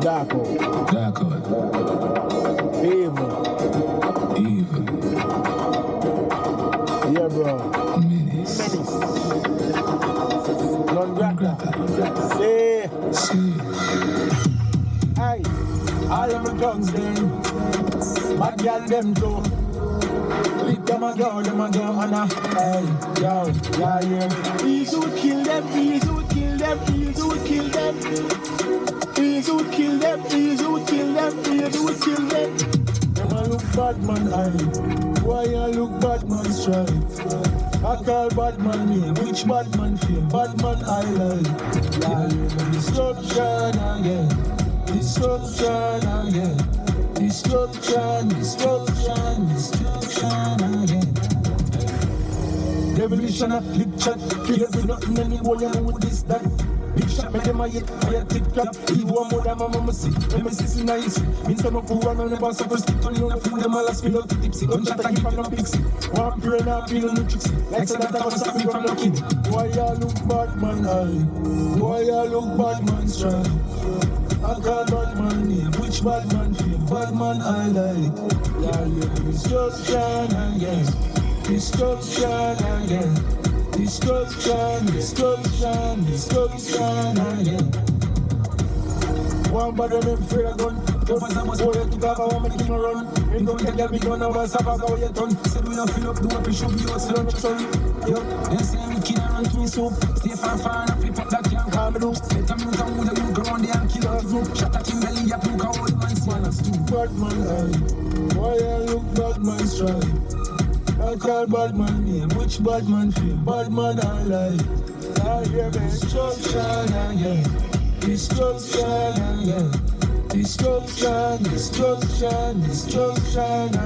Dark out. Dark out. Evil. Evil. Yeah, bro. Menace. Non grata. See. Aye. All of my guns then. Bad girl them too. Lick them a go, and hey, yo, yeah. Easy would kill them, easy would kill them, easy would kill them. Easy would kill them, easy would kill them, easy would kill them. Them a look bad man eye. Why you look bad man strike? I call bad man name, which bad man feel? Bad man I like. Yeah, destruction again. Destruction again. Destruction again. Revolution of clip chat. Kill for nothing anymore, you know with this that. Big shot me dem a hit, fire tip clap. He want more than my mama see. Let me see nice. Means I'm a poor and I never suffer. Stick on you, fool them all a spill out the tipsy. Gunshot a give from no pixie. One brain and feel no tricksy. Like say that I was stop me from no kid. Why you look bad man eye? Why you look bad man strike? I call bad man name, which bad man feel? Bad man I like. Yeah, destruction again. Destruction again. Destruction again. One body them free a gun. Don't pass a bus boy to cover one make him run. Him don't get a big gun over Sabah how you turn. Said we don't fill up the weapon should be us lunch son. Yo, they say me kid and run to me soup. Stay far and I flip up that can't calm me down. Let them look and move them look around there and kill us group. Shot at him belly up look how the man see us too. Bad man eye. Why you look bad man strike? I call bad man name, which bad man feel? Bad man I like. I hear me destruction again. Destruction again. Destruction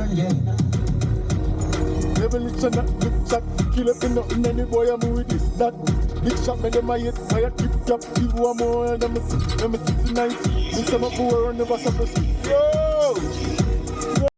again. Revolution that big shot. Kill up in nothing any boy I'm with this that. Big shot me dem a hit, fire tip top. You want more than me 69. Me say my poor and never supposed to.